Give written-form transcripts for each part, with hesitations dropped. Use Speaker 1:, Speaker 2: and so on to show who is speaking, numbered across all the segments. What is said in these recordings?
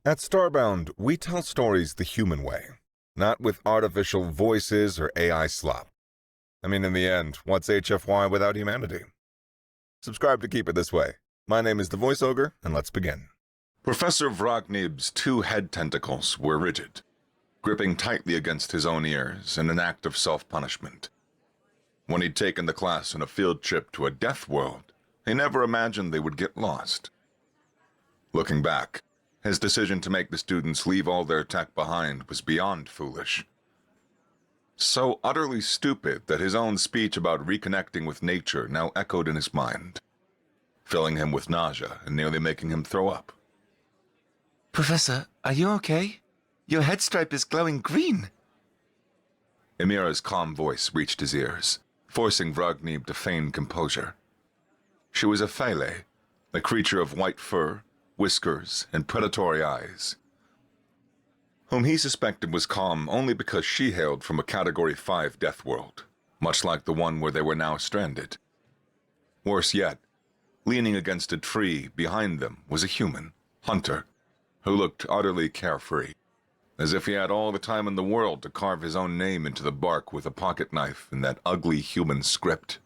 Speaker 1: At Starbound, we tell stories the human way, not with artificial voices or AI slop. I mean, in the end, what's HFY without humanity? Subscribe to keep it this way. My name is the Voice Ogre, and let's begin. Professor Vrognib's two head tentacles were rigid, gripping tightly against his own ears in an act of self-punishment. When he'd taken the class on a field trip to a death world, he never imagined they would get lost. Looking back, his decision to make the students leave all their tech behind was beyond foolish. So utterly stupid that his own speech about reconnecting with nature now echoed in his mind, filling him with nausea and nearly making him throw up.
Speaker 2: Professor, are you okay? Your head stripe is glowing green.
Speaker 1: Emira's calm voice reached his ears, forcing Vrognib to feign composure. She was a Phele, a creature of white fur, whiskers, and predatory eyes, whom he suspected was calm only because she hailed from a Category 5 death world, much like the one where they were now stranded. Worse yet, leaning against a tree behind them was a human, Hunter, who looked utterly carefree, as if he had all the time in the world to carve his own name into the bark with a pocket knife in that ugly human script.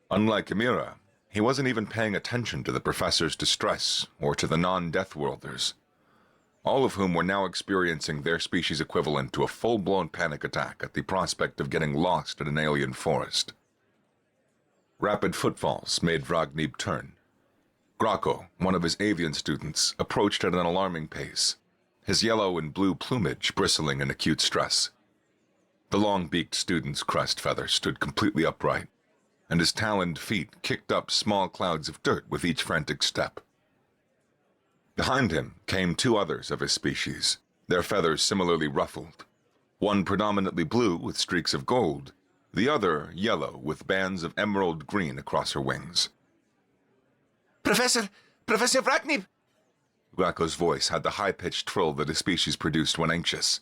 Speaker 1: Unlike Emira, he wasn't even paying attention to the professor's distress or to the non-death worlders, all of whom were now experiencing their species equivalent to a full-blown panic attack at the prospect of getting lost in an alien forest. Rapid footfalls made Vrognib turn. Graco, one of his avian students, approached at an alarming pace, his yellow and blue plumage bristling in acute stress. The long-beaked student's crest feather stood completely upright, and his taloned feet kicked up small clouds of dirt with each frantic step. Behind him came two others of his species, their feathers similarly ruffled, one predominantly blue with streaks of gold, the other yellow with bands of emerald green across her wings.
Speaker 2: Professor Vrognib!
Speaker 1: Graco's voice had the high-pitched trill that his species produced when anxious.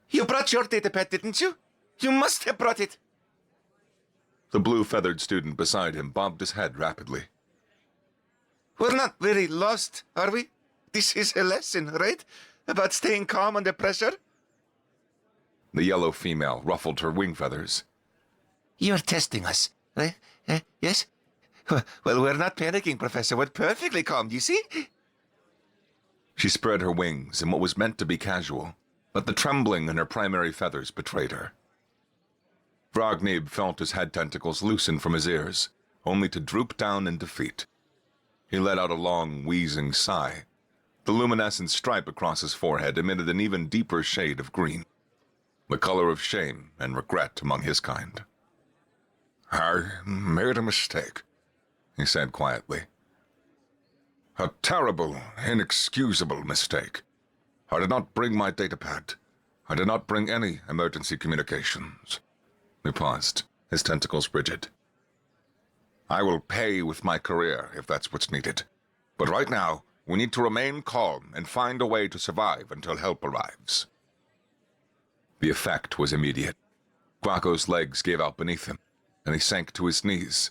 Speaker 2: You brought your datapad, didn't you? You must have brought it.
Speaker 1: The blue-feathered student beside him bobbed his head rapidly.
Speaker 2: We're not very lost, are we? This is a lesson, right? About staying calm under pressure?
Speaker 1: The yellow female ruffled her wing feathers.
Speaker 2: You're testing us, right? Yes? Well, we're not panicking, Professor. We're perfectly calm, do you see?
Speaker 1: She spread her wings in what was meant to be casual, but the trembling in her primary feathers betrayed her. Vrognib felt his head tentacles loosen from his ears, only to droop down in defeat. He let out a long, wheezing sigh. The luminescent stripe across his forehead emitted an even deeper shade of green, the color of shame and regret among his kind. "I made a mistake," he said quietly. "A terrible, inexcusable mistake. I did not bring my datapad. I did not bring any emergency communications." He paused, his tentacles rigid. "I will pay with my career if that's what's needed. But right now, we need to remain calm and find a way to survive until help arrives." The effect was immediate. Graco's legs gave out beneath him, and he sank to his knees,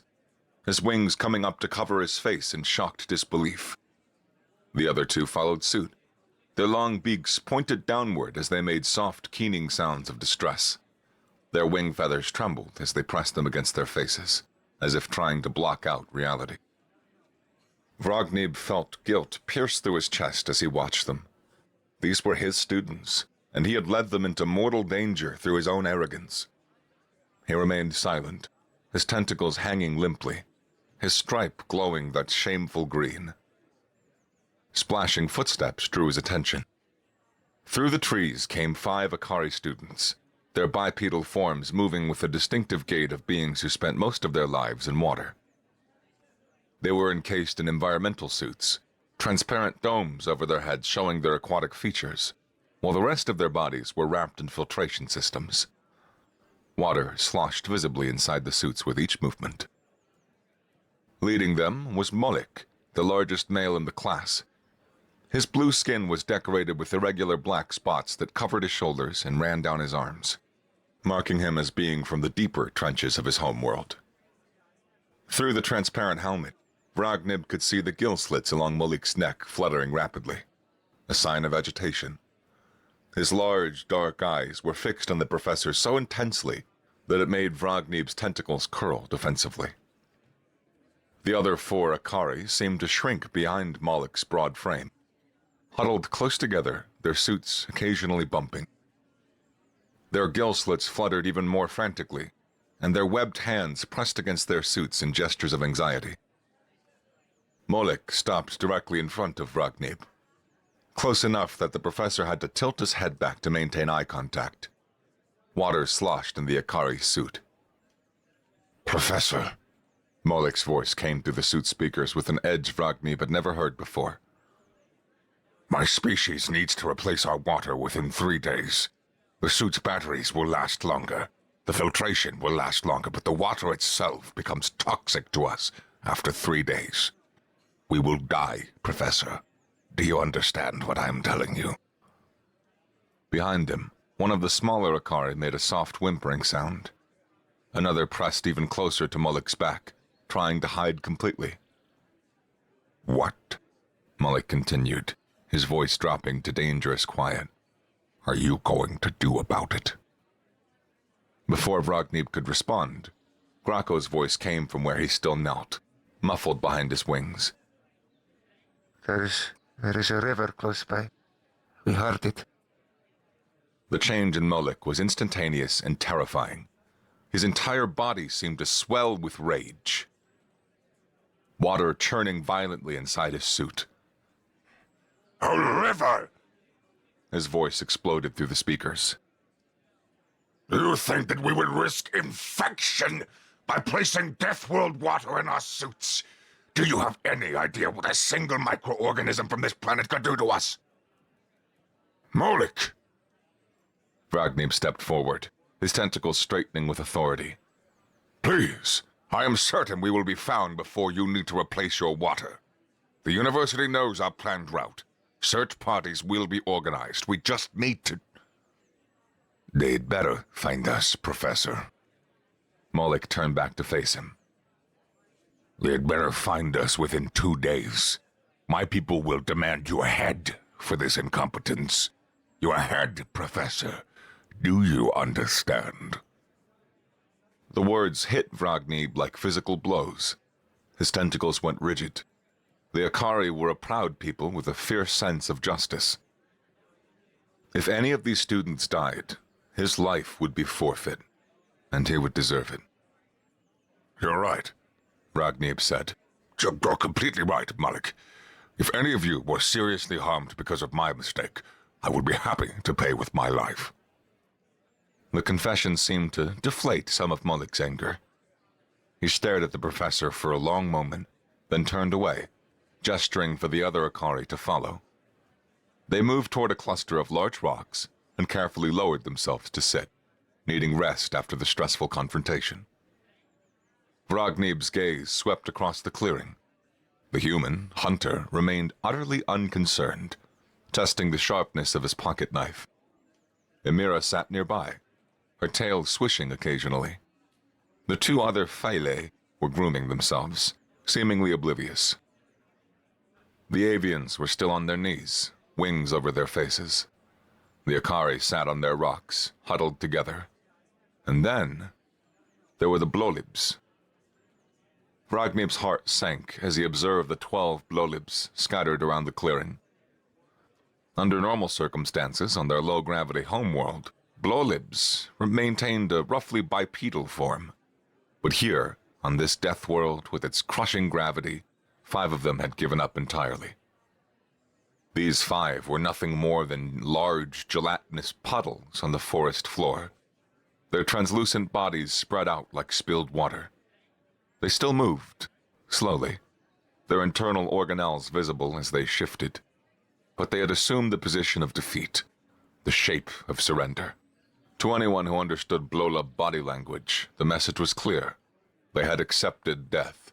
Speaker 1: his wings coming up to cover his face in shocked disbelief. The other two followed suit, their long beaks pointed downward as they made soft, keening sounds of distress. Their wing feathers trembled as they pressed them against their faces, as if trying to block out reality. Vrognib felt guilt pierce through his chest as he watched them. These were his students, and he had led them into mortal danger through his own arrogance. He remained silent, his tentacles hanging limply, his stripe glowing that shameful green. Splashing footsteps drew his attention. Through the trees came 5 Akari students, their bipedal forms moving with the distinctive gait of beings who spent most of their lives in water. They were encased in environmental suits, transparent domes over their heads showing their aquatic features, while the rest of their bodies were wrapped in filtration systems. Water sloshed visibly inside the suits with each movement. Leading them was Molik, the largest male in the class. His blue skin was decorated with irregular black spots that covered his shoulders and ran down his arms, marking him as being from the deeper trenches of his homeworld. Through the transparent helmet, Vragnib could see the gill slits along Malik's neck fluttering rapidly, a sign of agitation. His large, dark eyes were fixed on the professor so intensely that it made Vragnib's tentacles curl defensively. The other 4 Akari seemed to shrink behind Malik's broad frame, huddled close together, their suits occasionally bumping. Their gill slits fluttered even more frantically, and their webbed hands pressed against their suits in gestures of anxiety. Malik stopped directly in front of Vragnib, close enough that the professor had to tilt his head back to maintain eye contact. Water sloshed in the Akari suit.
Speaker 2: Professor,
Speaker 1: Malik's voice came through the suit speakers with an edge Vragnib had never heard before.
Speaker 2: my species needs to replace our water within 3 days. The suit's batteries will last longer. The filtration will last longer, but the water itself becomes toxic to us after 3 days. We will die, Professor. Do you understand what I'm telling you?
Speaker 1: Behind him, one of the smaller Akari made a soft whimpering sound. Another pressed even closer to Malik's back, trying to hide completely.
Speaker 2: What?
Speaker 1: Malik continued, his voice dropping to dangerous quiet.
Speaker 2: Are you going to do about it?
Speaker 1: Before Vragnib could respond, Graco's voice came from where he still knelt, muffled behind his wings.
Speaker 2: There is a river close by. We heard it.
Speaker 1: The change in Malik was instantaneous and terrifying. His entire body seemed to swell with rage. Water churning violently inside his suit.
Speaker 2: A river!
Speaker 1: His voice exploded through the speakers.
Speaker 2: Do you think that we would risk infection by placing Death World water in our suits? Do you have any idea what a single microorganism from this planet could do to us? Malik!
Speaker 1: Vragnib stepped forward, his tentacles straightening with authority.
Speaker 2: Please, I am certain we will be found before you need to replace your water. The university knows our planned route. Search parties will be organized. We just need to... They'd better find us, Professor.
Speaker 1: Malik turned back to face him.
Speaker 2: They'd better find us within 2 days. My people will demand your head for this incompetence. Your head, Professor. Do you understand?
Speaker 1: The words hit Vragnib like physical blows. His tentacles went rigid. The Akari were a proud people with a fierce sense of justice. If any of these students died, his life would be forfeit, and he would deserve it.
Speaker 2: You're right,
Speaker 1: Vragnib said.
Speaker 2: You're completely right, Malik. If any of you were seriously harmed because of my mistake, I would be happy to pay with my life.
Speaker 1: The confession seemed to deflate some of Malik's anger. He stared at the professor for a long moment, then turned away, gesturing for the other Akari to follow. They moved toward a cluster of large rocks and carefully lowered themselves to sit, needing rest after the stressful confrontation. Vragnib's gaze swept across the clearing. The human, Hunter, remained utterly unconcerned, testing the sharpness of his pocket knife. Emira sat nearby, her tail swishing occasionally. The 2 other Phylae were grooming themselves, seemingly oblivious. The avians were still on their knees, wings over their faces. The Akari sat on their rocks, huddled together. And then, there were the Blolibs. Vragnib's heart sank as he observed the 12 Blolibs scattered around the clearing. Under normal circumstances on their low-gravity homeworld, Blolibs maintained a roughly bipedal form. But here, on this death world with its crushing gravity, 5 of them had given up entirely. These 5 were nothing more than large, gelatinous puddles on the forest floor, their translucent bodies spread out like spilled water. They still moved, slowly, their internal organelles visible as they shifted, but they had assumed the position of defeat, the shape of surrender. To anyone who understood Blolib body language, the message was clear. They had accepted death.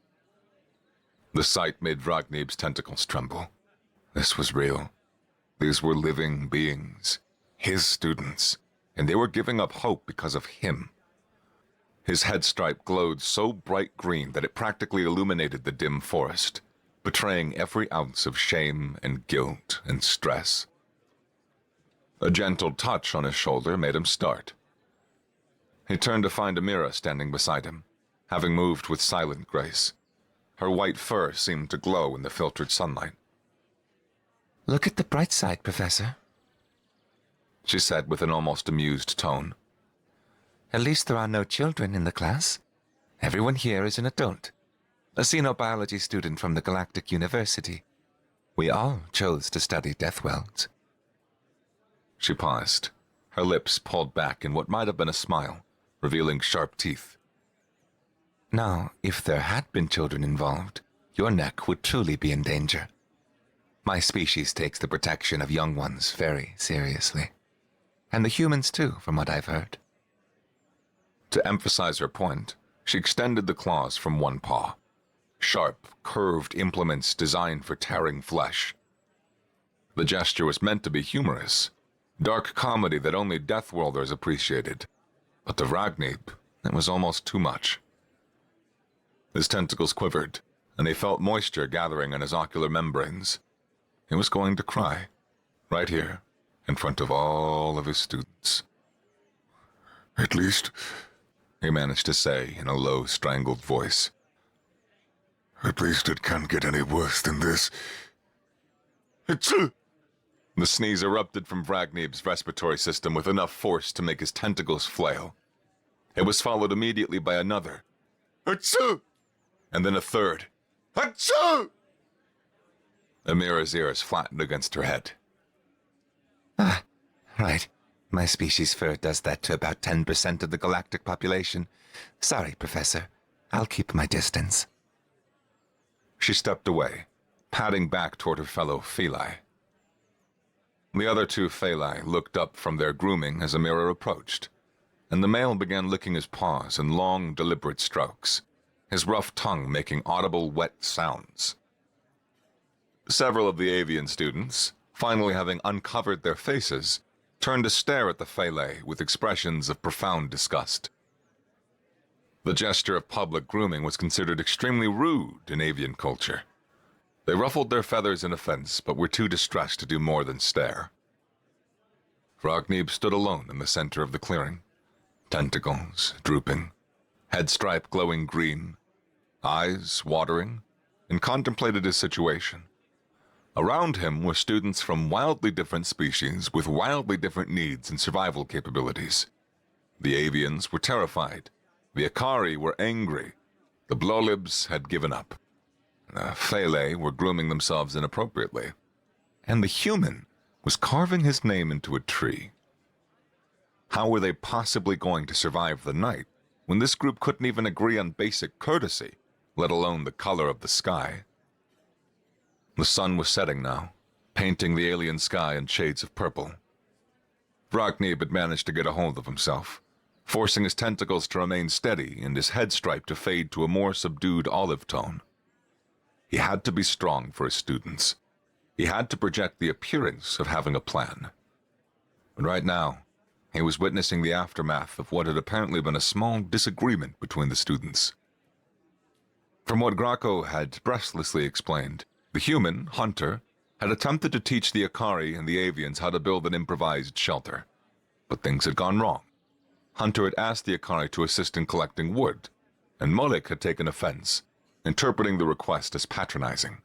Speaker 1: The sight made Vragnib's tentacles tremble. This was real. These were living beings, his students, and they were giving up hope because of him. His head stripe glowed so bright green that it practically illuminated the dim forest, betraying every ounce of shame and guilt and stress. A gentle touch on his shoulder made him start. He turned to find Amira standing beside him, having moved with silent grace. Her white fur seemed to glow in the filtered sunlight.
Speaker 3: "Look at the bright side, Professor,"
Speaker 1: she said with an almost amused tone.
Speaker 3: "At least there are no children in the class. Everyone here is an adult, a xenobiology student from the Galactic University. We all chose to study death wells."
Speaker 1: She paused, her lips pulled back in what might have been a smile, revealing sharp teeth.
Speaker 3: Now, if there had been children involved, your neck would truly be in danger. My species takes the protection of young ones very seriously. And the humans too, from what I've heard.
Speaker 1: To emphasize her point, she extended the claws from one paw. Sharp, curved implements designed for tearing flesh. The gesture was meant to be humorous, dark comedy that only Deathworlders appreciated. But to Ragnib, it was almost too much. His tentacles quivered, and they felt moisture gathering on his ocular membranes. He was going to cry, right here, in front of all of his students.
Speaker 2: At least,
Speaker 1: he managed to say in a low, strangled voice.
Speaker 2: At least it can't get any worse than this.
Speaker 1: The sneeze erupted from Vragnib's respiratory system with enough force to make his tentacles flail. It was followed immediately by another. Achoo! And then a third. Achoo! Amira's ears flattened against her head.
Speaker 3: Ah, right. My species' fur does that to about 10% of the galactic population. Sorry, Professor. I'll keep my distance.
Speaker 1: She stepped away, padding back toward her fellow Feli. The other two Feli looked up from their grooming as Amira approached, and the male began licking his paws in long, deliberate strokes, his rough tongue making audible, wet sounds. Several of the avian students, finally having uncovered their faces, turned to stare at the Feli with expressions of profound disgust. The gesture of public grooming was considered extremely rude in avian culture. They ruffled their feathers in offense, but were too distressed to do more than stare. Ragnib stood alone in the center of the clearing, tentacles drooping, head stripe glowing green, eyes watering, and contemplated his situation. Around him were students from wildly different species with wildly different needs and survival capabilities. The avians were terrified. The Akari were angry. The Blolibs had given up. The Fele were grooming themselves inappropriately. And the human was carving his name into a tree. How were they possibly going to survive the night when this group couldn't even agree on basic courtesy, let alone the color of the sky? The sun was setting now, painting the alien sky in shades of purple. Ragnib had managed to get a hold of himself, forcing his tentacles to remain steady and his head stripe to fade to a more subdued olive tone. He had to be strong for his students. He had to project the appearance of having a plan. But right now, he was witnessing the aftermath of what had apparently been a small disagreement between the students. From what Graco had breathlessly explained, the human, Hunter, had attempted to teach the Akari and the avians how to build an improvised shelter. But things had gone wrong. Hunter had asked the Akari to assist in collecting wood, and Molek had taken offense, interpreting the request as patronizing.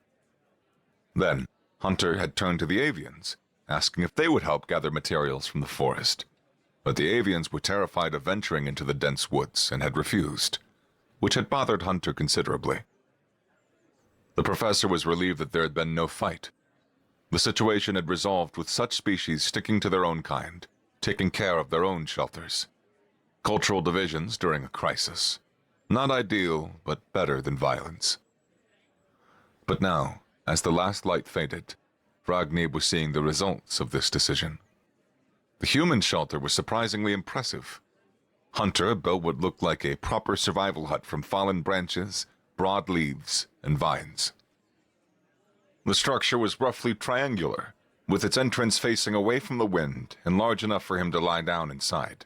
Speaker 1: Then, Hunter had turned to the avians, asking if they would help gather materials from the forest. But the avians were terrified of venturing into the dense woods and had refused, which had bothered Hunter considerably. The professor was relieved that there had been no fight. The situation had resolved with such species sticking to their own kind, taking care of their own shelters. Cultural divisions during a crisis. Not ideal, but better than violence. But now, as the last light faded, Ragnib was seeing the results of this decision. The human shelter was surprisingly impressive. Hunter built what looked like a proper survival hut from fallen branches, broad leaves, and vines. The structure was roughly triangular, with its entrance facing away from the wind and large enough for him to lie down inside.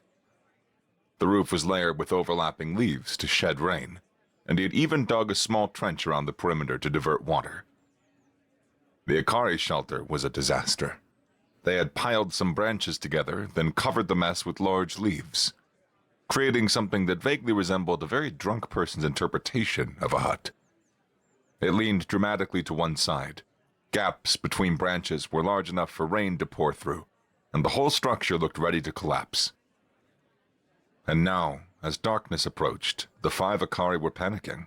Speaker 1: The roof was layered with overlapping leaves to shed rain, and he had even dug a small trench around the perimeter to divert water. The Ikari shelter was a disaster. They had piled some branches together, then covered the mess with large leaves, creating something that vaguely resembled a very drunk person's interpretation of a hut. It leaned dramatically to one side. Gaps between branches were large enough for rain to pour through, and the whole structure looked ready to collapse. And now, as darkness approached, the 5 Ikari were panicking,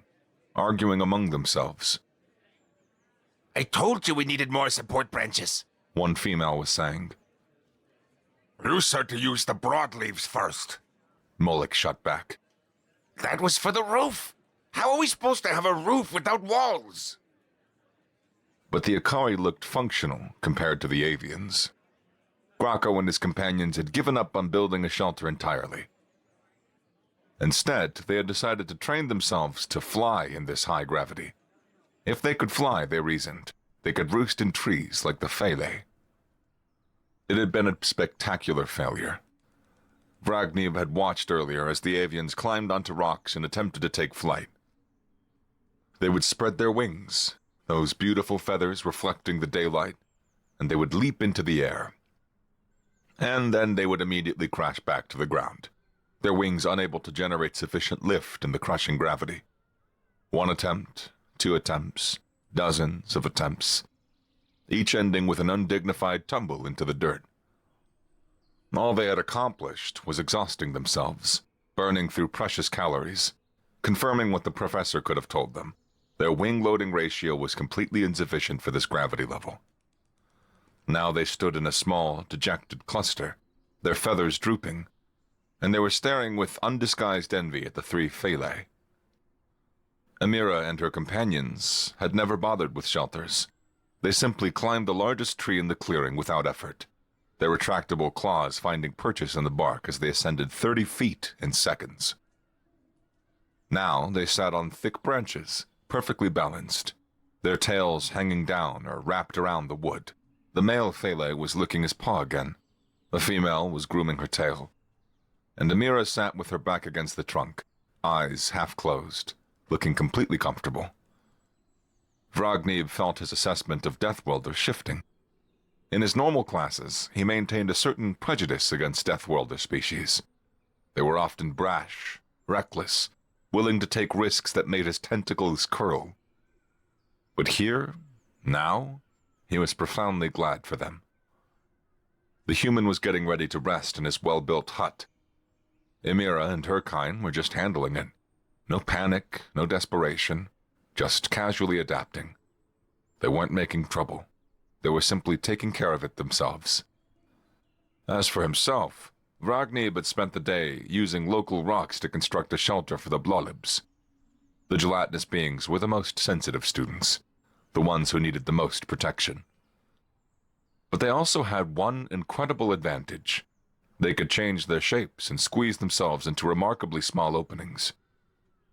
Speaker 1: arguing among themselves.
Speaker 2: I told you we needed more support branches,
Speaker 1: one female was saying.
Speaker 2: You said to use the broadleaves first,
Speaker 1: Molek shot back.
Speaker 2: That was for the roof. How are we supposed to have a roof without walls?
Speaker 1: But the Ikari looked functional compared to the avians. Graco and his companions had given up on building a shelter entirely. Instead, they had decided to train themselves to fly in this high gravity. If they could fly, they reasoned, they could roost in trees like the Fele. It had been a spectacular failure. Vragnib had watched earlier as the avians climbed onto rocks and attempted to take flight. They would spread their wings, those beautiful feathers reflecting the daylight, and they would leap into the air. And then they would immediately crash back to the ground, their wings unable to generate sufficient lift in the crushing gravity. 1 attempt, 2 attempts, dozens of attempts, each ending with an undignified tumble into the dirt. All they had accomplished was exhausting themselves, burning through precious calories, confirming what the professor could have told them. Their wing-loading ratio was completely insufficient for this gravity level. Now they stood in a small, dejected cluster, their feathers drooping, and they were staring with undisguised envy at the 3 Fele. Amira and her companions had never bothered with shelters. They simply climbed the largest tree in the clearing without effort, their retractable claws finding purchase in the bark as they ascended 30 feet in seconds. Now they sat on thick branches, perfectly balanced, their tails hanging down or wrapped around the wood. The male Fele was licking his paw again. The female was grooming her tail. And Amira sat with her back against the trunk, eyes half closed, looking completely comfortable. Vragnib felt his assessment of Deathworlders shifting. In his normal classes, he maintained a certain prejudice against Deathworlder species. They were often brash, reckless, willing to take risks that made his tentacles curl. But here, now, he was profoundly glad for them. The human was getting ready to rest in his well-built hut. Amira and her kind were just handling it. No panic, no desperation, just casually adapting. They weren't making trouble. They were simply taking care of it themselves. As for himself, Vragnib had spent the day using local rocks to construct a shelter for the Blolibs. The gelatinous beings were the most sensitive students, the ones who needed the most protection. But they also had one incredible advantage. They could change their shapes and squeeze themselves into remarkably small openings.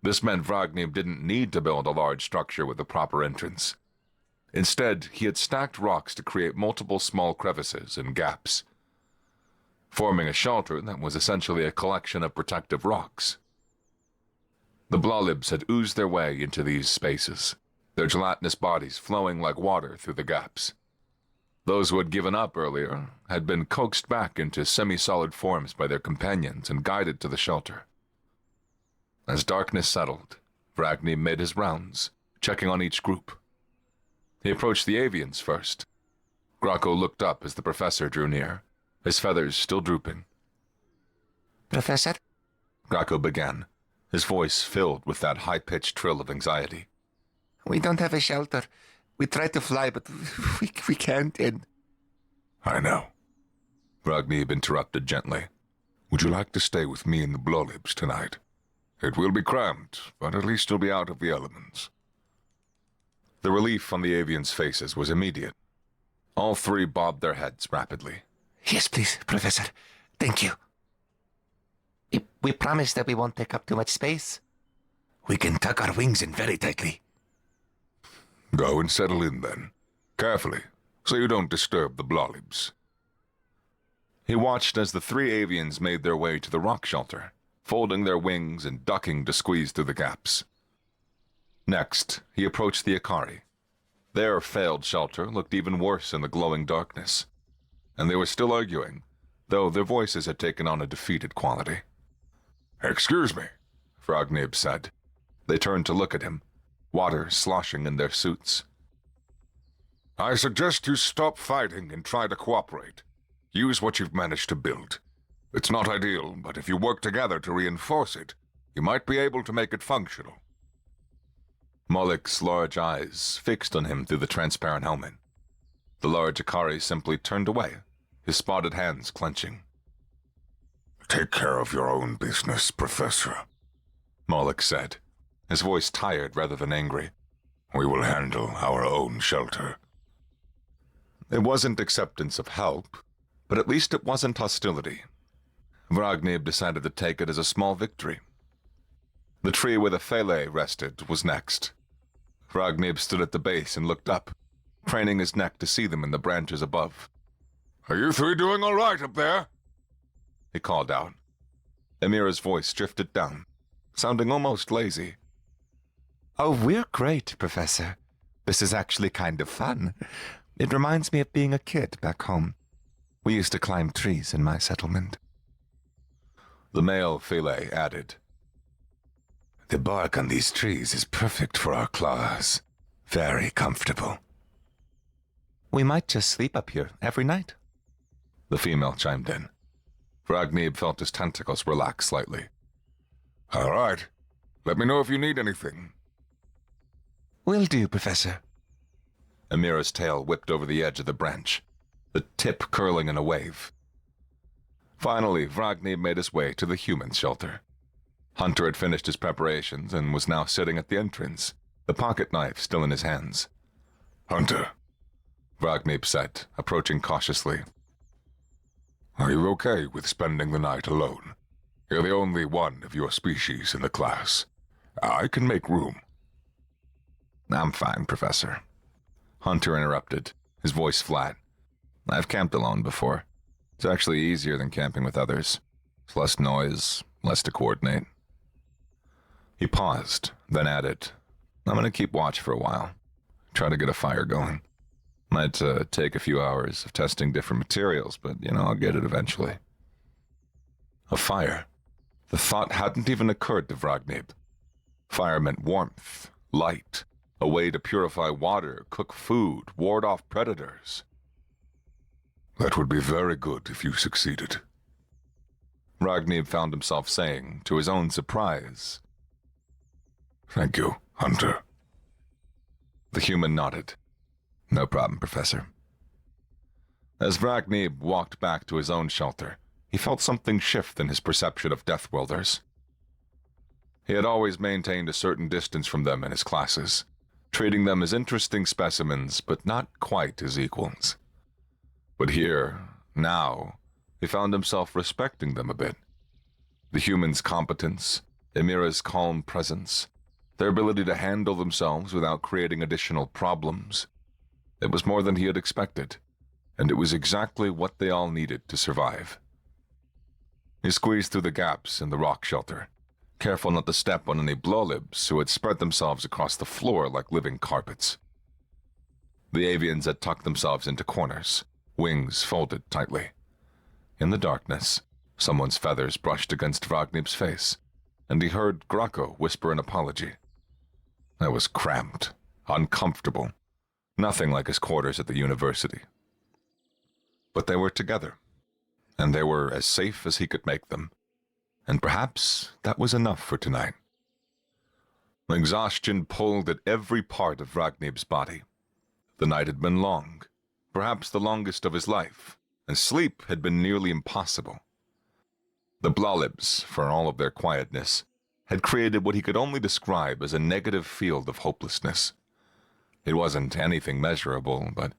Speaker 1: This meant Vragnib didn't need to build a large structure with a proper entrance. Instead, he had stacked rocks to create multiple small crevices and gaps, forming a shelter that was essentially a collection of protective rocks. The Blolibs had oozed their way into these spaces, their gelatinous bodies flowing like water through the gaps. Those who had given up earlier had been coaxed back into semi-solid forms by their companions and guided to the shelter. As darkness settled, Vragnib made his rounds, checking on each group. He approached the avians first. Graco looked up as the professor drew near, his feathers still drooping.
Speaker 3: Professor?
Speaker 1: Graco began, his voice filled with that high-pitched trill of anxiety.
Speaker 3: We don't have a shelter. We tried to fly, but we can't, and...
Speaker 2: I know.
Speaker 1: Vragnib interrupted gently.
Speaker 2: Would you like to stay with me in the Blolibs tonight? It will be cramped, but at least you'll be out of the elements.
Speaker 1: The relief on the avians' faces was immediate. All 3 bobbed their heads rapidly.
Speaker 3: Yes, please, Professor. Thank you. We promise that we won't take up too much space. We can tuck our wings in very tightly.
Speaker 2: Go and settle in then. Carefully, so you don't disturb the Blolibs.
Speaker 1: He watched as the 3 avians made their way to the rock shelter, folding their wings and ducking to squeeze through the gaps. Next, he approached the Ikari. Their failed shelter looked even worse in the glowing darkness, and they were still arguing, though their voices had taken on a defeated quality.
Speaker 2: "Excuse me,"
Speaker 1: Frognib said. They turned to look at him, water sloshing in their suits.
Speaker 2: "I suggest you stop fighting and try to cooperate. Use what you've managed to build. It's not ideal, but if you work together to reinforce it, you might be able to make it functional."
Speaker 1: Moloch's large eyes fixed on him through the transparent helmet. The large Ikari simply turned away, his spotted hands clenching.
Speaker 2: "Take care of your own business, Professor,"
Speaker 1: Moloch said, his voice tired rather than angry.
Speaker 2: "We will handle our own shelter."
Speaker 1: It wasn't acceptance of help, but at least it wasn't hostility. Vragnib decided to take it as a small victory. The tree where the Fele rested was next. Vragnib stood at the base and looked up, craning his neck to see them in the branches above.
Speaker 2: "Are you three doing all right up there?"
Speaker 1: He called out. Amira's voice drifted down, sounding almost lazy.
Speaker 3: Oh, we're great, Professor. This is actually kind of fun. It reminds me of being a kid back home. We used to climb trees in my settlement.
Speaker 1: The male Fele added.
Speaker 3: The bark on these trees is perfect for our claws. Very comfortable. We might just sleep up here every night.
Speaker 1: The female chimed in. Vragnib felt his tentacles relax slightly.
Speaker 2: "All right. Let me know if you need anything."
Speaker 3: Will do, Professor.
Speaker 1: Amira's tail whipped over the edge of the branch, the tip curling in a wave. Finally, Vragnib made his way to the human shelter. Hunter had finished his preparations and was now sitting at the entrance, the pocket knife still in his hands.
Speaker 2: "Hunter,"
Speaker 1: Vragnib said, approaching cautiously.
Speaker 2: "Are you okay with spending the night alone? You're the only one of your species in the class. I can make room."
Speaker 1: I'm fine, Professor. Hunter interrupted, his voice flat. I've camped alone before. It's actually easier than camping with others. It's less noise, less to coordinate. He paused, then added, I'm going to keep watch for a while. Try to get a fire going. Might take a few hours of testing different materials, but, I'll get it eventually. A fire? The thought hadn't even occurred to Vragnib. Fire meant warmth, light, a way to purify water, cook food, ward off predators.
Speaker 2: "That would be very good if you succeeded,"
Speaker 1: Vragnib found himself saying, to his own surprise.
Speaker 2: "Thank you, Hunter."
Speaker 1: The human nodded. No problem, Professor. As Vragnib walked back to his own shelter, he felt something shift in his perception of Death Wielders. He had always maintained a certain distance from them in his classes, treating them as interesting specimens, but not quite as equals. But here, now, he found himself respecting them a bit. The humans' competence, Amira's calm presence, their ability to handle themselves without creating additional problems. It was more than he had expected, and it was exactly what they all needed to survive. He squeezed through the gaps in the rock shelter, careful not to step on any blowlibs who had spread themselves across the floor like living carpets. The avians had tucked themselves into corners, wings folded tightly. In the darkness, someone's feathers brushed against Vragnib's face, and he heard Graco whisper an apology. That was cramped, uncomfortable, nothing like his quarters at the university. But they were together, and they were as safe as he could make them, and perhaps that was enough for tonight. Exhaustion pulled at every part of Vragnib's body. The night had been long, perhaps the longest of his life, and sleep had been nearly impossible. The Blawlibs, for all of their quietness, had created what he could only describe as a negative field of hopelessness. It wasn't anything measurable, but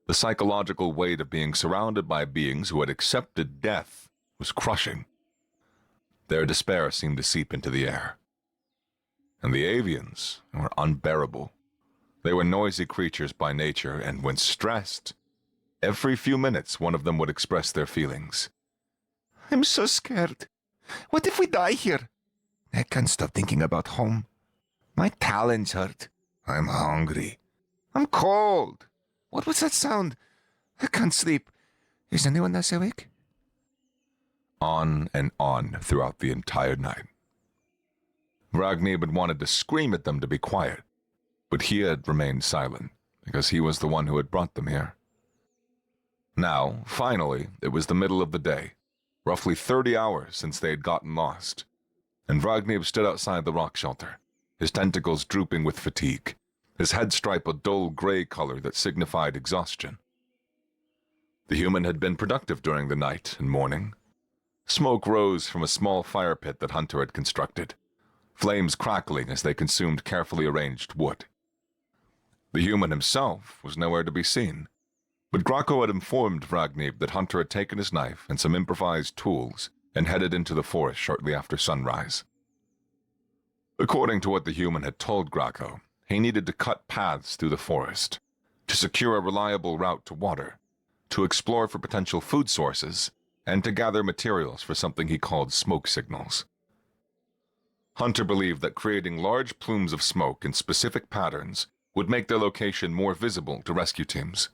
Speaker 1: the psychological weight of being surrounded by beings who had accepted death was crushing. Their despair seemed to seep into the air. And the avians were unbearable. They were noisy creatures by nature, and when stressed, every few minutes one of them would express their feelings.
Speaker 3: I'm so scared. What if we die here? I can't stop thinking about home. My talons hurt. I'm hungry. I'm cold. What was that sound? I can't sleep. Is anyone else awake?
Speaker 1: On and on throughout the entire night. Ragnib had wanted to scream at them to be quiet, but he had remained silent because he was the one who had brought them here. Now, finally, it was the middle of the day, roughly 30 hours since they had gotten lost, and Ragnib stood outside the rock shelter, his tentacles drooping with fatigue, his head stripe a dull gray color that signified exhaustion. The human had been productive during the night and morning. Smoke rose from a small fire pit that Hunter had constructed, flames crackling as they consumed carefully arranged wood. The human himself was nowhere to be seen, but Graco had informed Ragnib that Hunter had taken his knife and some improvised tools and headed into the forest shortly after sunrise. According to what the human had told Graco, he needed to cut paths through the forest, to secure a reliable route to water, to explore for potential food sources, and to gather materials for something he called smoke signals. Hunter believed that creating large plumes of smoke in specific patterns would make their location more visible to rescue teams.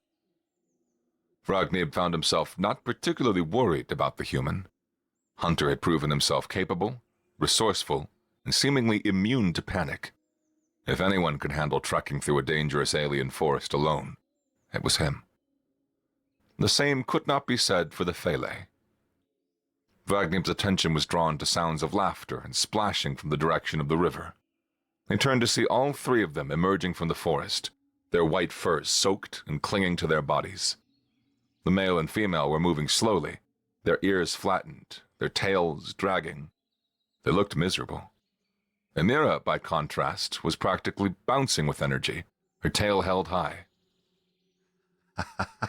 Speaker 1: Ragnib found himself not particularly worried about the human. Hunter had proven himself capable, resourceful, and seemingly immune to panic. If anyone could handle trekking through a dangerous alien forest alone, it was him. The same could not be said for the Fele. Ragnib's attention was drawn to sounds of laughter and splashing from the direction of the river. He turned to see all three of them emerging from the forest, their white furs soaked and clinging to their bodies. The male and female were moving slowly, their ears flattened, their tails dragging. They looked miserable. Amira, by contrast, was practically bouncing with energy, her tail held high.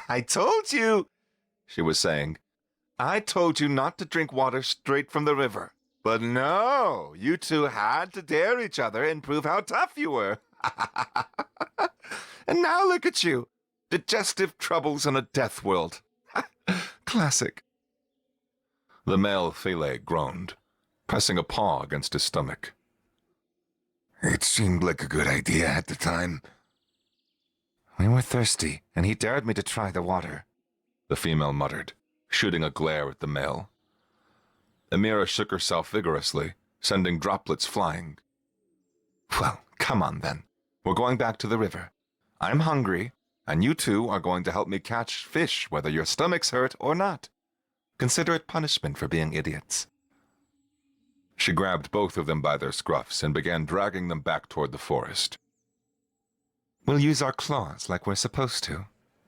Speaker 3: I told you, she was saying. I told you not to drink water straight from the river. But no, you two had to dare each other and prove how tough you were. And now look at you. Digestive troubles on a death world. Classic.
Speaker 1: The male Fele groaned, pressing a paw against his stomach.
Speaker 3: It seemed like a good idea at the time. We were thirsty, and he dared me to try the water,
Speaker 1: the female muttered, shooting a glare at the male. Amira shook herself vigorously, sending droplets flying.
Speaker 3: Well, come on then. We're going back to the river. I'm hungry, and you two are going to help me catch fish whether your stomachs hurt or not. Consider it punishment for being idiots.
Speaker 1: She grabbed both of them by their scruffs and began dragging them back toward the forest.
Speaker 3: We'll use our claws like we're supposed to.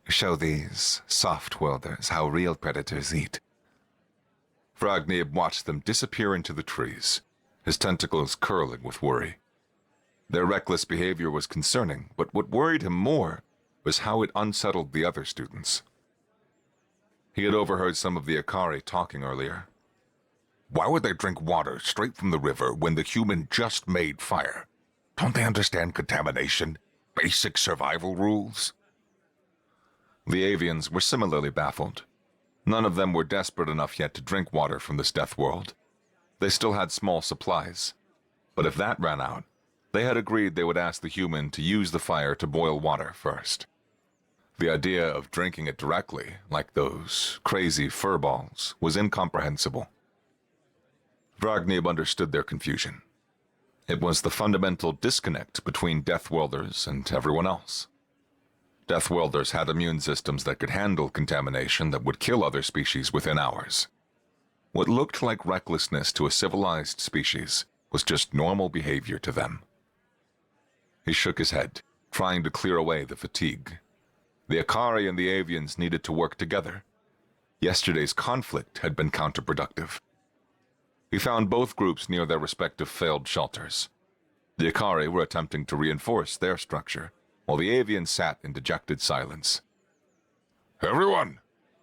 Speaker 3: Show these soft-worlders how real predators eat.
Speaker 1: Ragnib watched them disappear into the trees, his tentacles curling with worry. Their reckless behavior was concerning, but what worried him more was how it unsettled the other students. He had overheard some of the Akari talking earlier.
Speaker 2: Why would they drink water straight from the river when the human just made fire? Don't they understand contamination? Basic survival rules?
Speaker 1: The avians were similarly baffled. None of them were desperate enough yet to drink water from this death world. They still had small supplies, but if that ran out, they had agreed they would ask the human to use the fire to boil water first. The idea of drinking it directly, like those crazy furballs, was incomprehensible. Ragnib understood their confusion. It was the fundamental disconnect between Deathworlders and everyone else. Deathworlders had immune systems that could handle contamination that would kill other species within hours. What looked like recklessness to a civilized species was just normal behavior to them. He shook his head, trying to clear away the fatigue. The Akari and the avians needed to work together. Yesterday's conflict had been counterproductive. He found both groups near their respective failed shelters. The Akari were attempting to reinforce their structure, while the avians sat in dejected silence.
Speaker 2: Everyone,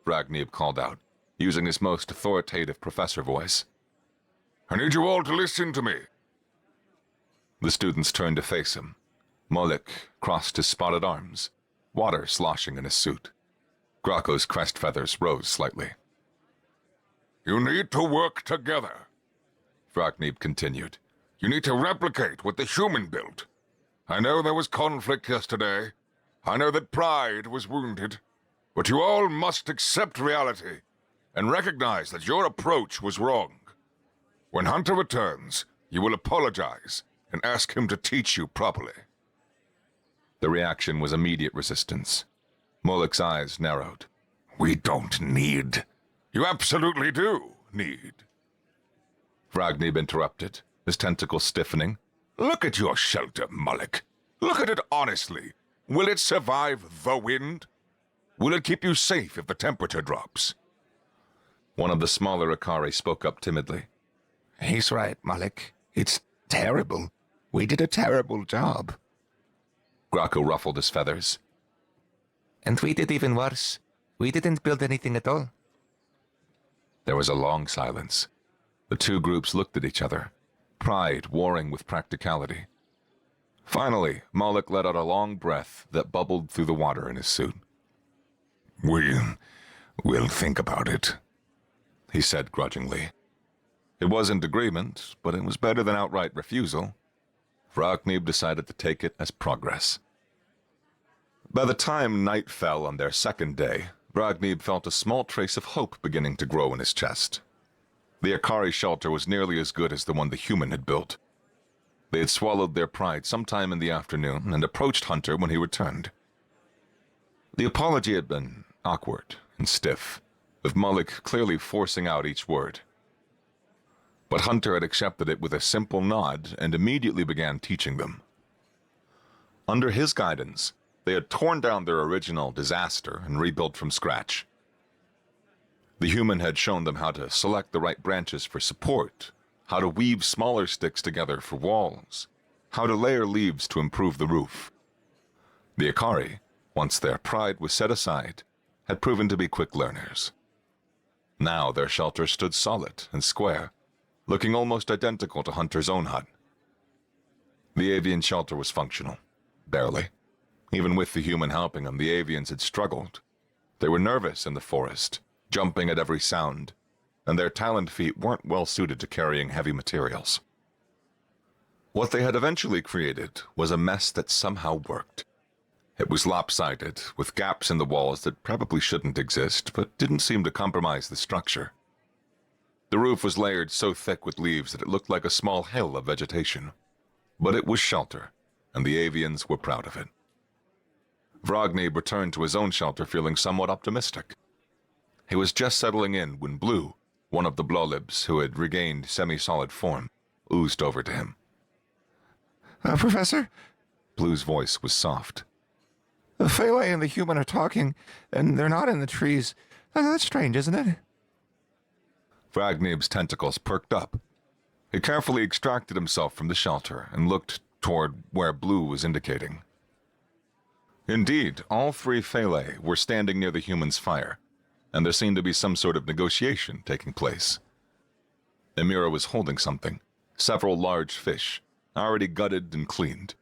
Speaker 1: Ragnib called out, using his most authoritative professor voice.
Speaker 2: I need you all to listen to me.
Speaker 1: The students turned to face him. Molek crossed his spotted arms, water sloshing in his suit. Graco's crest feathers rose slightly.
Speaker 2: You need to work together.
Speaker 1: Vragnib continued.
Speaker 2: You need to replicate what the human built. I know there was conflict yesterday. I know that pride was wounded. But you all must accept reality and recognize that your approach was wrong. When Hunter returns, you will apologize and ask him to teach you properly.
Speaker 1: The reaction was immediate resistance. Molek's eyes narrowed.
Speaker 2: We don't need. You absolutely do need.
Speaker 1: Vragnib interrupted, his tentacles stiffening.
Speaker 2: Look at your shelter, Molek. Look at it honestly. Will it survive the wind? Will it keep you safe if the temperature drops?
Speaker 1: One of the smaller Ikari spoke up timidly.
Speaker 3: He's right, Molek. It's terrible. We did a terrible job.
Speaker 1: Graco ruffled his feathers.
Speaker 3: And we did even worse. We didn't build anything at all.
Speaker 1: There was a long silence. The two groups looked at each other, pride warring with practicality. Finally, Molek let out a long breath that bubbled through the water in his suit.
Speaker 2: We'll think about it,
Speaker 1: he said grudgingly. It wasn't agreement, but it was better than outright refusal. Vragnib decided to take it as progress. By the time night fell on their second day, Vragnib felt a small trace of hope beginning to grow in his chest. The Ikari shelter was nearly as good as the one the human had built. They had swallowed their pride sometime in the afternoon and approached Hunter when he returned. The apology had been awkward and stiff, with Molek clearly forcing out each word. But Hunter had accepted it with a simple nod and immediately began teaching them. Under his guidance, they had torn down their original disaster and rebuilt from scratch. The human had shown them how to select the right branches for support, how to weave smaller sticks together for walls, how to layer leaves to improve the roof. The Ikari, once their pride was set aside, had proven to be quick learners. Now their shelter stood solid and square, looking almost identical to Hunter's own hut. The avian shelter was functional, barely. Even with the human helping them, the avians had struggled. They were nervous in the forest, jumping at every sound, and their taloned feet weren't well suited to carrying heavy materials. What they had eventually created was a mess that somehow worked. It was lopsided, with gaps in the walls that probably shouldn't exist, but didn't seem to compromise the structure. The roof was layered so thick with leaves that it looked like a small hill of vegetation. But it was shelter, and the avians were proud of it. Vragnib returned to his own shelter feeling somewhat optimistic. He was just settling in when Blue, one of the Blolibs who had regained semi-solid form, oozed over to him.
Speaker 3: Professor?
Speaker 1: Blue's voice was soft.
Speaker 3: The Phalai and the human are talking, and they're not in the trees. That's strange, isn't it?
Speaker 1: Vragnib's tentacles perked up. He carefully extracted himself from the shelter and looked toward where Blue was indicating. Indeed, all three Phalai were standing near the human's fire, and there seemed to be some sort of negotiation taking place. Emira was holding something, several large fish, already gutted and cleaned.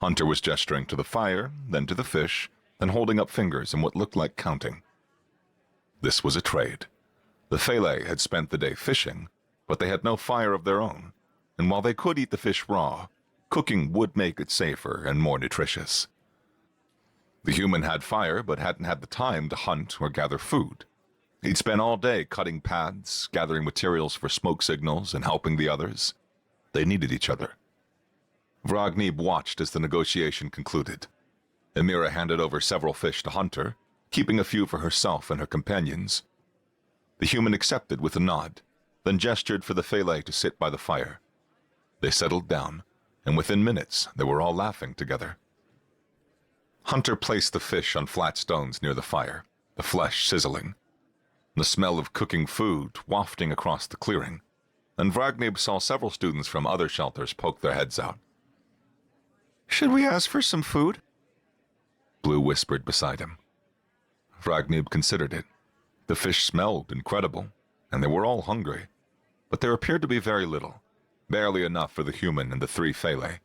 Speaker 1: Hunter was gesturing to the fire, then to the fish, then holding up fingers in what looked like counting. This was a trade. The Phalai had spent the day fishing, but they had no fire of their own, and while they could eat the fish raw, cooking would make it safer and more nutritious. The human had fire, but hadn't had the time to hunt or gather food. He'd spent all day cutting paths, gathering materials for smoke signals, and helping the others. They needed each other. Vragnib watched as the negotiation concluded. Emira handed over several fish to Hunter, keeping a few for herself and her companions. The human accepted with a nod, then gestured for the Phalai to sit by the fire. They settled down, and within minutes they were all laughing together. Hunter placed the fish on flat stones near the fire, the flesh sizzling, the smell of cooking food wafting across the clearing, and Vragnib saw several students from other shelters poke their heads out.
Speaker 3: Should we ask for some food?
Speaker 1: Blue whispered beside him. Vragnib considered it. The fish smelled incredible, and they were all hungry, but there appeared to be very little, barely enough for the human and the three Phalai.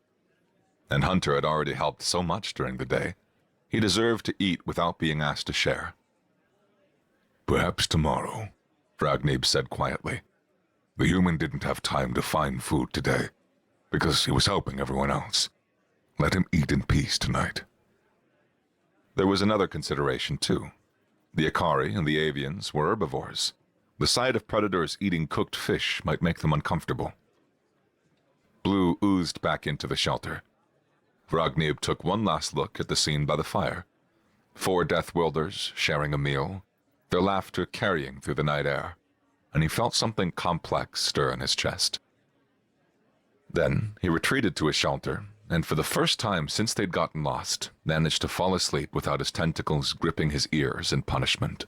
Speaker 1: And Hunter had already helped so much during the day. He deserved to eat without being asked to share.
Speaker 2: Perhaps tomorrow,
Speaker 1: Vragnib said quietly.
Speaker 2: The human didn't have time to find food today, because he was helping everyone else. Let him eat in peace tonight.
Speaker 1: There was another consideration, too. The Ikari and the avians were herbivores. The sight of predators eating cooked fish might make them uncomfortable. Blue oozed back into the shelter. Ragnib took one last look at the scene by the fire. 4 Deathworlders sharing a meal, their laughter carrying through the night air, and he felt something complex stir in his chest. Then he retreated to his shelter, and for the first time since they'd gotten lost, managed to fall asleep without his tentacles gripping his ears in punishment.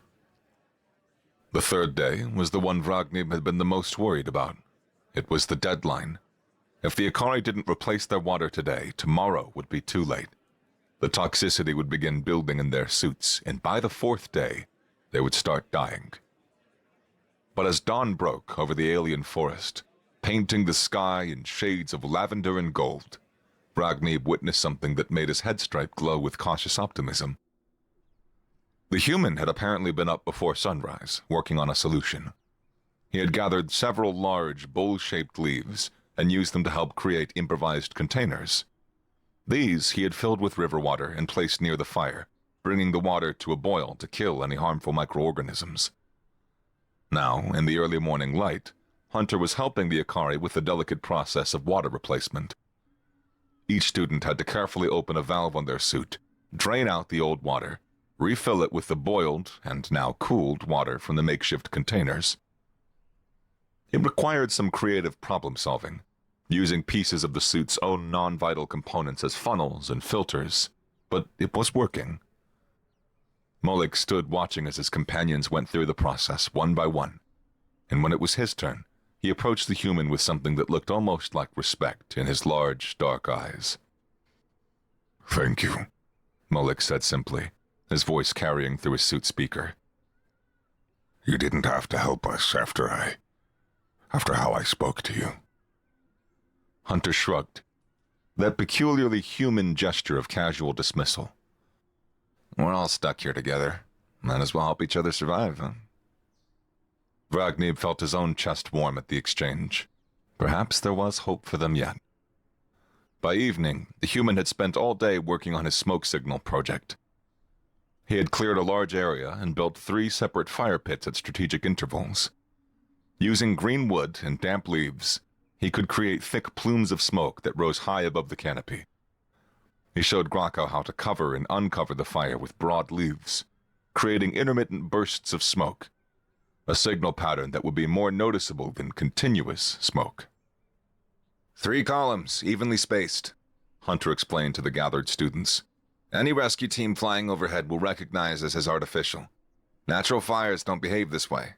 Speaker 1: The 3rd day was the one Ragnib had been the most worried about. It was the deadline. If the Ikari didn't replace their water today, tomorrow would be too late. The toxicity would begin building in their suits, and by the 4th day, they would start dying. But as dawn broke over the alien forest, painting the sky in shades of lavender and gold, Ragnib witnessed something that made his head stripe glow with cautious optimism. The human had apparently been up before sunrise, working on a solution. He had gathered several large, bowl-shaped leaves and used them to help create improvised containers. These he had filled with river water and placed near the fire, bringing the water to a boil to kill any harmful microorganisms. Now, in the early morning light, Hunter was helping the Ikari with the delicate process of water replacement. Each student had to carefully open a valve on their suit, drain out the old water, refill it with the boiled and now cooled water from the makeshift containers. It required some creative problem-solving, using pieces of the suit's own non-vital components as funnels and filters, but it was working. Molik stood watching as his companions went through the process one by one, and when it was his turn, he approached the human with something that looked almost like respect in his large, dark eyes.
Speaker 2: "Thank you,"
Speaker 1: Molik said simply, his voice carrying through his suit speaker.
Speaker 2: "You didn't have to help us after how I spoke to you."
Speaker 1: Hunter shrugged, that peculiarly human gesture of casual dismissal. "We're all stuck here together. Might as well help each other survive, huh?" Ragnib felt his own chest warm at the exchange. Perhaps there was hope for them yet. By evening, the human had spent all day working on his smoke signal project. He had cleared a large area and built 3 separate fire pits at strategic intervals. Using green wood and damp leaves, he could create thick plumes of smoke that rose high above the canopy. He showed Graco how to cover and uncover the fire with broad leaves, creating intermittent bursts of smoke, a signal pattern that would be more noticeable than continuous smoke. 3 columns, evenly spaced, Hunter explained to the gathered students. Any rescue team flying overhead will recognize this as artificial. Natural fires don't behave this way.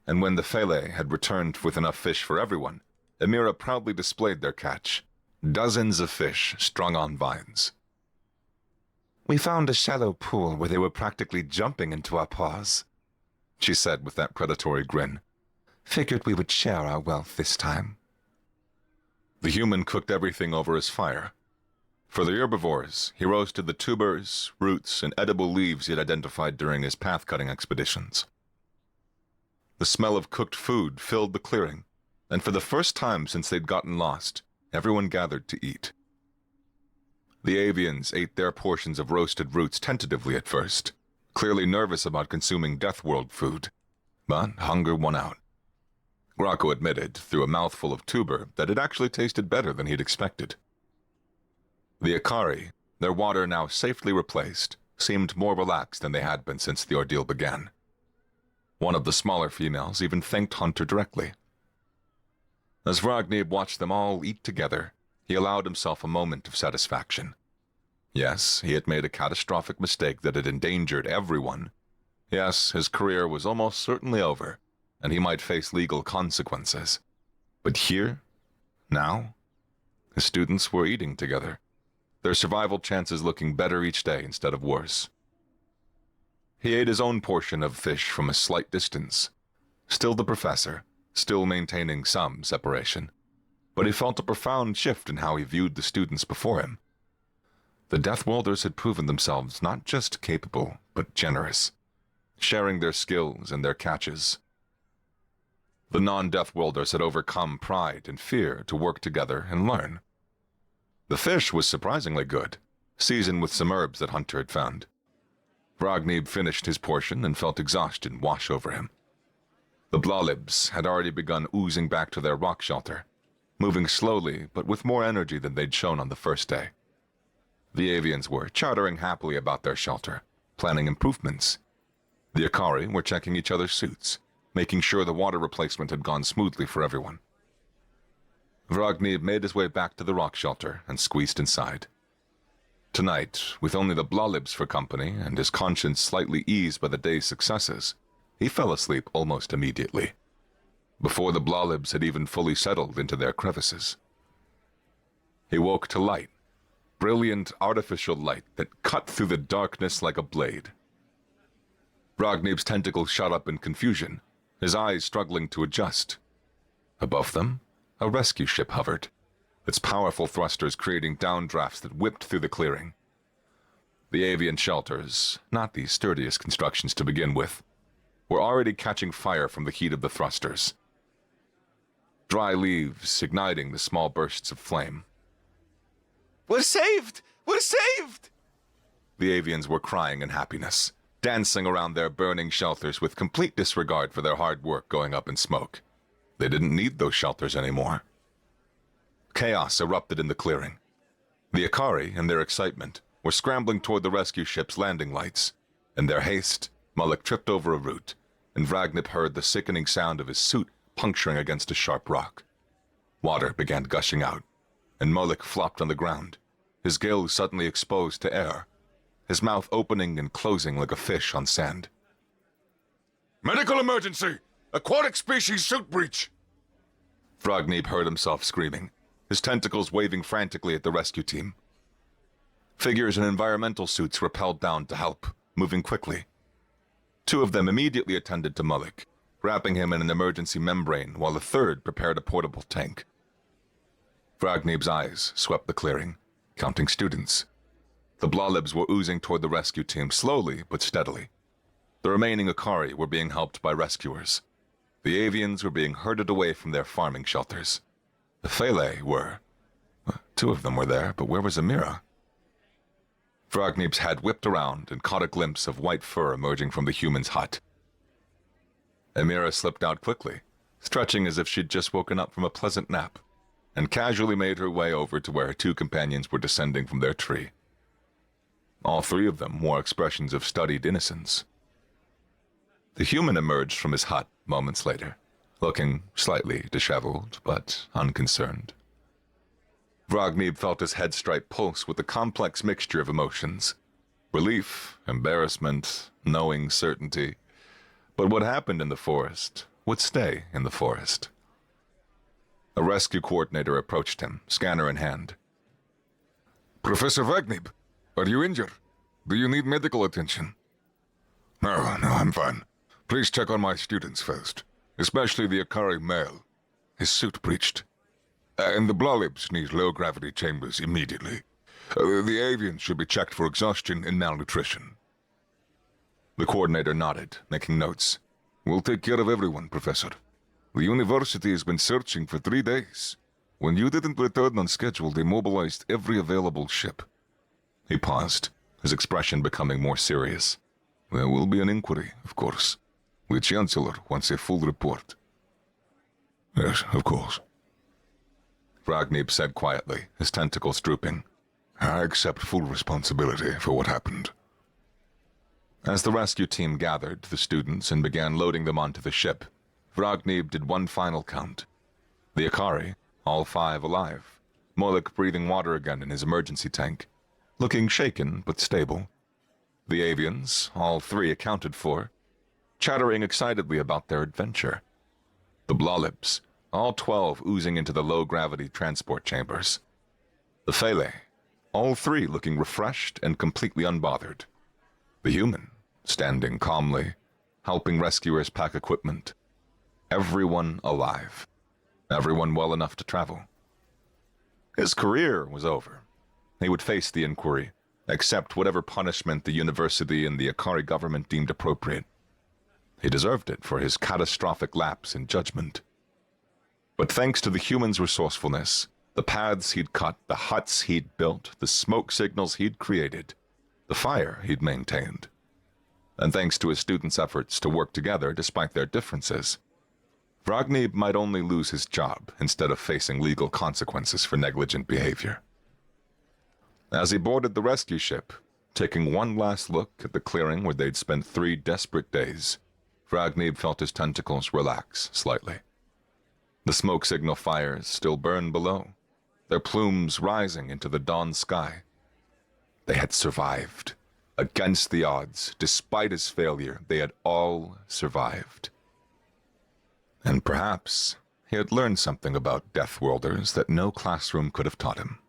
Speaker 1: And when the Fele had returned with enough fish for everyone, Amira proudly displayed their catch, dozens of fish strung on vines. "We found a shallow pool where they were practically jumping into our paws," she said with that predatory grin. "Figured we would share our wealth this time." The human cooked everything over his fire. For the herbivores, he roasted the tubers, roots, and edible leaves he had identified during his path-cutting expeditions. The smell of cooked food filled the clearing, and for the first time since they'd gotten lost, everyone gathered to eat. The avians ate their portions of roasted roots tentatively at first, clearly nervous about consuming Deathworld food, but hunger won out. Graco admitted, through a mouthful of tuber, that it actually tasted better than he'd expected. The Ikari, their water now safely replaced, seemed more relaxed than they had been since the ordeal began. One of the smaller females even thanked Hunter directly. As Ragnib watched them all eat together, he allowed himself a moment of satisfaction. Yes, he had made a catastrophic mistake that had endangered everyone. Yes, his career was almost certainly over, and he might face legal consequences. But here, now, his students were eating together, their survival chances looking better each day instead of worse. He ate his own portion of fish from a slight distance, still the professor, still maintaining some separation, but he felt a profound shift in how he viewed the students before him. The Deathworlders had proven themselves not just capable, but generous, sharing their skills and their catches. The non-death worlders had overcome pride and fear to work together and learn. The fish was surprisingly good, seasoned with some herbs that Hunter had found. Vragneb finished his portion and felt exhaustion wash over him. The Blawlibs had already begun oozing back to their rock shelter, moving slowly but with more energy than they'd shown on the first day. The avians were chattering happily about their shelter, planning improvements. The Akari were checking each other's suits, making sure the water replacement had gone smoothly for everyone. Vragneb made his way back to the rock shelter and squeezed inside. Tonight, with only the Blawlibs for company and his conscience slightly eased by the day's successes, he fell asleep almost immediately, before the Blawlibs had even fully settled into their crevices. He woke to light, brilliant artificial light that cut through the darkness like a blade. Vragneb's tentacles shot up in confusion, his eyes struggling to adjust. Above them, a rescue ship hovered, its powerful thrusters creating downdrafts that whipped through the clearing. The avian shelters, not the sturdiest constructions to begin with, were already catching fire from the heat of the thrusters. Dry leaves igniting the small bursts of flame. "We're saved! We're saved!" The avians were crying in happiness, dancing around their burning shelters with complete disregard for their hard work going up in smoke. They didn't need those shelters anymore. Chaos erupted in the clearing. The Akari, in their excitement, were scrambling toward the rescue ship's landing lights. In their haste, Mullik tripped over a root, and Vragneb heard the sickening sound of his suit puncturing against a sharp rock. Water began gushing out, and Mullik flopped on the ground, his gills suddenly exposed to air, his mouth opening and closing like a fish on sand.
Speaker 2: Medical emergency! Aquatic species suit breach!
Speaker 1: Vragneb heard himself screaming, his tentacles waving frantically at the rescue team. Figures in environmental suits rappelled down to help, moving quickly. Two of them immediately attended to Mullik, wrapping him in an emergency membrane while the third prepared a portable tank. Vragneb's eyes swept the clearing, counting students. The Blawlibs were oozing toward the rescue team slowly but steadily. The remaining Akari were being helped by rescuers. The avians were being herded away from their farming shelters. The Phalei were... Two of them were there, but where was Amira? Vragneb's head whipped around and caught a glimpse of white fur emerging from the human's hut. Amira slipped out quickly, stretching as if she'd just woken up from a pleasant nap, and casually made her way over to where her two companions were descending from their tree. All three of them wore expressions of studied innocence. The human emerged from his hut moments later, looking slightly disheveled but unconcerned. Vragneb felt his head stripe pulse with a complex mixture of emotions. Relief, embarrassment, knowing certainty. But what happened in the forest would stay in the forest. A rescue coordinator approached him, scanner in hand.
Speaker 2: Professor Vragneb, are you injured? Do you need medical attention? No, I'm fine. Please check on my students first, especially the Akari male. His suit breached. And the Blawlibs need low-gravity chambers immediately. The avians should be checked for exhaustion and malnutrition.
Speaker 1: The coordinator nodded, making notes.
Speaker 2: We'll take care of everyone, Professor. The university has been searching for 3 days. When you didn't return on schedule, they mobilized every available ship.
Speaker 1: He paused, his expression becoming more serious.
Speaker 2: There will be an inquiry, of course. The Chancellor wants a full report. Yes, of course.
Speaker 1: Vragneb said quietly, his tentacles drooping.
Speaker 2: I accept full responsibility for what happened.
Speaker 1: As the rescue team gathered the students and began loading them onto the ship, Vragneb did one final count. The Akari, all 5 alive, Mullik breathing water again in his emergency tank, looking shaken but stable. The avians, all 3 accounted for, chattering excitedly about their adventure. The Blawlibs, all 12 oozing into the low-gravity transport chambers. The Phalei, all 3 looking refreshed and completely unbothered. The human, standing calmly, helping rescuers pack equipment. Everyone alive. Everyone well enough to travel. His career was over. He would face the inquiry, accept whatever punishment the university and the Akari government deemed appropriate. He deserved it for his catastrophic lapse in judgment. But thanks to the humans' resourcefulness, the paths he'd cut, the huts he'd built, the smoke signals he'd created, the fire he'd maintained, and thanks to his students' efforts to work together despite their differences, Vragnib might only lose his job instead of facing legal consequences for negligent behavior. As he boarded the rescue ship, taking one last look at the clearing where they'd spent 3 desperate days, Vragnib felt his tentacles relax slightly. The smoke signal fires still burned below, their plumes rising into the dawn sky. They had survived. Against the odds, despite his failure, they had all survived. And perhaps he had learned something about Deathworlders that no classroom could have taught him.